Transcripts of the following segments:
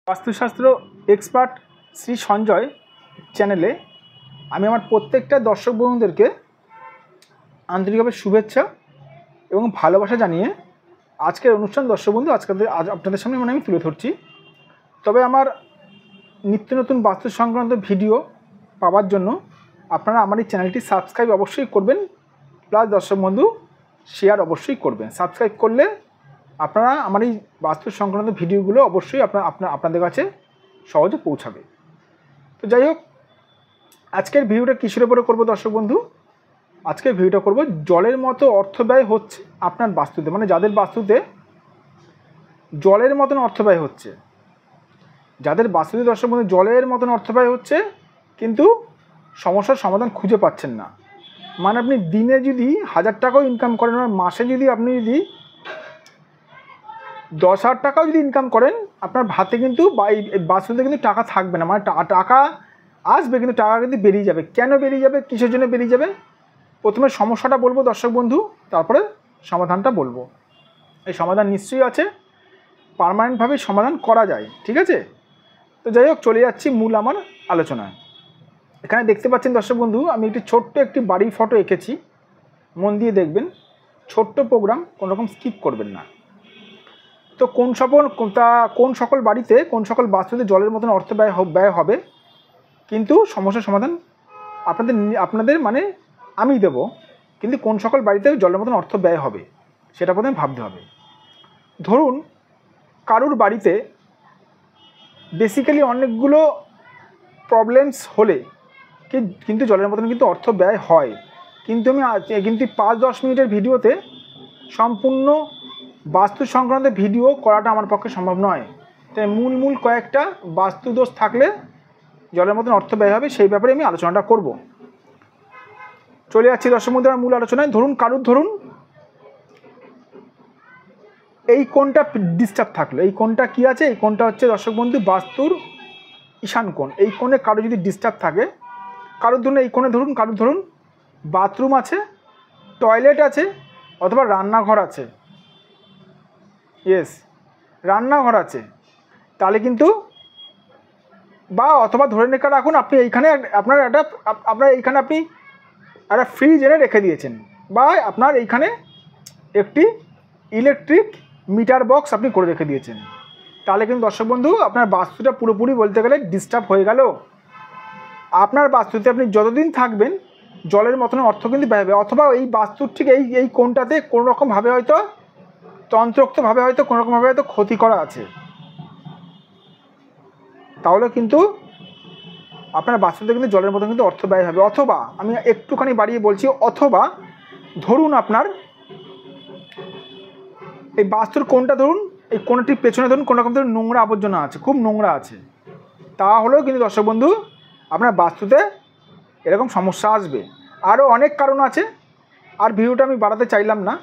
বাস্তুশাস্ত্র এক্সপার্ট শ্রী সঞ্জয় চ্যানেলে আমি আমার প্রত্যেকটা দর্শক বন্ধুদেরকে আন্তরিকভাবে শুভেচ্ছা এবং ভালোবাসা জানিয়ে আজকের অনুষ্ঠান দর্শক বন্ধু আজ আপনাদের সামনে আমি তুলে ধরছি। তবে আমার নিত্য নতুন বাস্তু সংক্রান্ত ভিডিও পাওয়ার জন্য আপনারা আমার এই চ্যানেলটি সাবস্ক্রাইব অবশ্যই করবেন, প্লাস দর্শক বন্ধু শেয়ার অবশ্যই করবেন। সাবস্ক্রাইব করলে আপনারা আমার এই বাস্তু সংক্রান্ত ভিডিওগুলো অবশ্যই আপনাদের কাছে সহজে পৌঁছাবে। তো যাই হোক, আজকের ভিডিওটা কিসের উপরে করবো দর্শক বন্ধু? আজকের ভিডিওটা করব জলের মতো অর্থ ব্যয় হচ্ছে আপনার বাস্তুতে, মানে যাদের বাস্তুতে জলের মতন অর্থ ব্যয় হচ্ছে, যাদের বাস্তুতে দর্শক বন্ধু জলের মতন অর্থ ব্যয় হচ্ছে কিন্তু সমস্যার সমাধান খুঁজে পাচ্ছেন না। মানে আপনি দিনে যদি 1000 টাকাও ইনকাম করেন, মাসে যদি আপনি যদি 10,000 টাকাও যদি ইনকাম করেন, আপনার হাতে কিন্তু বাস্তুতে কিন্তু টাকা থাকবে না। মানে টাকা আসবে কিন্তু টাকা কিন্তু বেরিয়ে যাবে। কেন বেরিয়ে যাবে, কিসের জন্য বেরিয়ে যাবে? প্রথমে সমস্যাটা বলবো দর্শক বন্ধু, তারপরে সমাধানটা বলবো। এই সমাধান নিশ্চয়ই আছে, পার্মানেন্টভাবে সমাধান করা যায়, ঠিক আছে? তো যাই হোক, চলে যাচ্ছি মূল আমার আলোচনায়। এখানে দেখতে পাচ্ছেন দর্শক বন্ধু, আমি ছোট্ট একটি বাড়ির ফটো এঁকেছি, মন দিয়ে দেখবেন। ছোট্ট প্রোগ্রাম, কোনো রকম স্কিপ করবেন না। তো কোন সকল বাড়িতে কোন সকল বাস্তুতে জলের মতন অর্থ ব্যয় হবে, কিন্তু সমস্যার সমাধান আপনাদের মানে আমি দেব, কিন্তু কোন সকল বাড়িতে জলের মতন অর্থ ব্যয় হবে সেটা প্রথমে ভাবতে হবে। ধরুন কারুর বাড়িতে বেসিক্যালি অনেকগুলো প্রবলেমস হলে কিন্তু জলের মতন কিন্তু অর্থ ব্যয় হয়, কিন্তু আমি 5-10 মিনিটের ভিডিওতে সম্পূর্ণ বাস্তু সংক্রান্ত ভিডিও করাটা আমার পক্ষে সম্ভব নয়। তাই মূল কয়েকটা বাস্তু দোষ থাকলে জলের মতন অর্থ ব্যয় হবে সেই ব্যাপারে আমি আলোচনাটা করব। চলে যাচ্ছি দর্শক বন্ধু আমার মূল আলোচনায়। ধরুন এই কোণটা ডিস্টার্ব থাকলো। এই কোণটা কি আছে? এই কোণটা হচ্ছে দর্শক বন্ধু বাস্তুর ঈশান কোণ। এই কোণে কারো যদি ডিস্টার্ব থাকে, কারোর ধরুন বাথরুম আছে, টয়লেট আছে, অথবা রান্নাঘর আছে, রান্নাঘর আছে, তাহলে কিন্তু অথবা ধরে রেখে রাখুন আপনি এইখানে আপনি একটা ফ্রিজ এনে রেখে দিয়েছেন, বা আপনার এইখানে একটি ইলেকট্রিক মিটার বক্স আপনি করে রেখে দিয়েছেন, তাহলে কিন্তু দর্শক বন্ধু আপনার বাস্তুটা পুরোপুরি বলতে গেলে ডিস্টার্ব হয়ে গেল। আপনার বাস্তুতে আপনি যতদিন থাকবেন জলের মতন অর্থ কিন্তু ব্যয় হবে। অথবা এই বাস্তুর ঠিক এই কোণটাতে কোনোরকমভাবে হয়তো তন্ত্রোক্তভাবে হয়তো ক্ষতি করা আছে, তাহলে কিন্তু আপনার বাস্তুতে কিন্তু জলের মতন কিন্তু অর্থ ব্যয় হবে। অথবা আমি একটুখানি বাড়িয়ে বলছি, অথবা ধরুন আপনার এই বাস্তুর কোণটা এই কোণটির পেছনে কোনো রকম নোংরা আবর্জনা আছে, খুব নোংরা আছে, তাহলেও কিন্তু দর্শক বন্ধু আপনার বাস্তুতে এরকম সমস্যা আসবে। আরও অনেক কারণ আছে, আর ভিডিওটা আমি বাড়াতে চাইলাম না।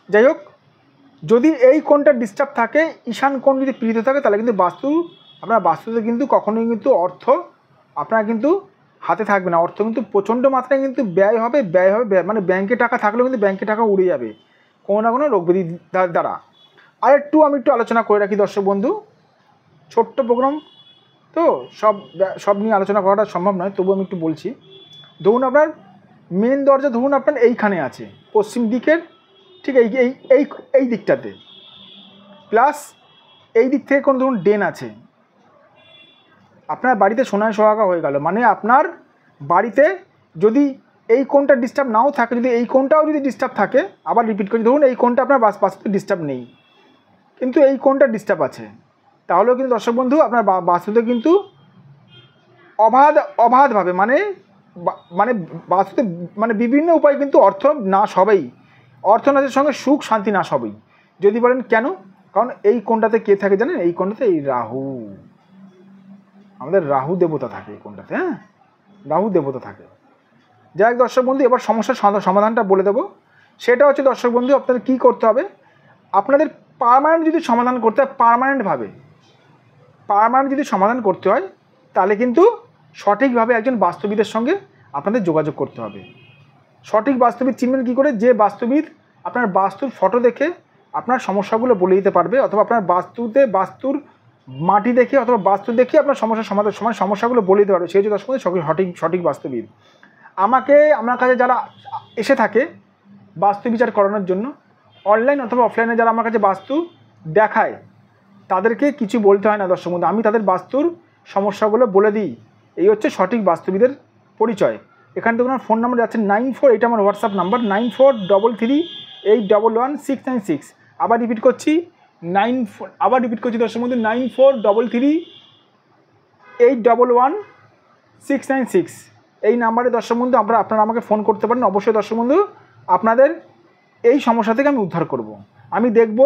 যাই হোক, যদি এই কোণটা ডিস্টার্ব থাকে, ঈশান কোণ যদি পীড়িত থাকে, তাহলে কিন্তু আপনার বাস্তুতে কিন্তু কখনোই কিন্তু অর্থ আপনার কিন্তু হাতে থাকবে না। অর্থ কিন্তু প্রচণ্ড মাত্রায় কিন্তু ব্যয় হবে। মানে ব্যাংকে টাকা থাকলেও কিন্তু ব্যাংকে টাকা উড়ে যাবে কোনো না কোনো রোগব্যাধি দ্বারা। আর আমি একটু আলোচনা করে রাখি দর্শক বন্ধু, ছোট্ট প্রোগ্রাম তো সব নিয়ে আলোচনা করাটা সম্ভব নয়, তবু আমি একটু বলছি। ধরুন আপনার মেন দরজা আপনার এইখানে আছে, পশ্চিম দিকের ঠিক এই দিকটাতে, প্লাস এই দিক থেকে কোনো ড্রেন আছে। আপনার বাড়িতে সোনায় সোহাগা হয়ে গেল। মানে আপনার বাড়িতে যদি এই কোণটা ডিস্টার্ব নাও থাকে, যদি এই কোণটাও যদি ডিস্টার্ব থাকে, আবার রিপিট করি, ধরুন এই কোণটা আপনার বাস্তুতে ডিস্টার্ব নেই, কিন্তু এই কোণটা ডিস্টার্ব আছে, তাহলেও কিন্তু দর্শক বন্ধু আপনার বাস্তুতে কিন্তু অবাধভাবে মানে বাস্তুতে মানে বিভিন্ন উপায় কিন্তু অর্থ নাশ হবেই। অর্থনাশের সঙ্গে সুখ শান্তি নাশ হবেই। যদি বলেন কেন? কারণ এই কোণটাতে কে থাকে জানেন? এই কোণটাতে এই রাহু, আমাদের রাহু দেবতা থাকে এই কোণটাতে। রাহু দেবতা থাকে। যাই হোক দর্শক বন্ধু, এবার সমস্যার সমাধানটা বলে দেবো। সেটা হচ্ছে দর্শক বন্ধু আপনাদের কী করতে হবে, আপনাদের পার্মানেন্ট যদি সমাধান করতে হয়, পার্মানেন্ট যদি সমাধান করতে হয়, তাহলে কিন্তু সঠিকভাবে একজন বাস্তুবিদের সঙ্গে আপনাদের যোগাযোগ করতে হবে। সঠিক বাস্তুবিদ চিনবেন কী করে? যে বাস্তুবিদ আপনার বাস্তুর ফটো দেখে আপনার সমস্যাগুলো বলে দিতে পারবে, অথবা আপনার বাস্তুর মাটি দেখে অথবা বাস্তু দেখে আপনার সমস্যার সমাধান সমস্যাগুলো বলে দিতে পারবে। সেই হচ্ছে দর্শক বন্ধু সঠিক বাস্তুবিদ। আমার কাছে যারা এসে থাকে বাস্তু বিচার করানোর জন্য, অনলাইন অথবা অফলাইনে যারা আমার কাছে বাস্তু দেখায়, তাদেরকে কিছু বলতে হয় না দর্শক বন্ধু, আমি তাদের বাস্তুর সমস্যাগুলো বলে দিই। এই হচ্ছে সঠিক বাস্তুবিদের পরিচয়। এখানে দেখুন আমার ফোন নাম্বার যাচ্ছে 94, এটা আমার হোয়াটসঅ্যাপ নাম্বার 9433811696। আবার রিপিট করছি দর্শক বন্ধু 9433811696। এই নাম্বারে দর্শক বন্ধু আপনারা আমাকে ফোন করতে পারেন। অবশ্যই দর্শক বন্ধু আপনাদের এই সমস্যা থেকে আমি উদ্ধার করব। আমি দেখব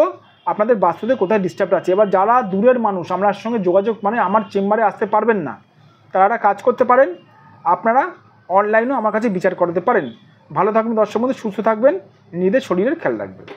আপনাদের বাস্তুতে কোথায় ডিস্টার্ব আছে। এবার যারা দূরের মানুষ আমার সঙ্গে যোগাযোগ আমার চেম্বারে আসতে পারবেন না, তারা কাজ করতে পারেন, আপনারা অনলাইনেও আমার কাছে বিচার করাতে পারেন। ভালো থাকবেন দর্শক বন্ধু, সুস্থ থাকবেন, নিজেদের শরীরের খেয়াল রাখবেন।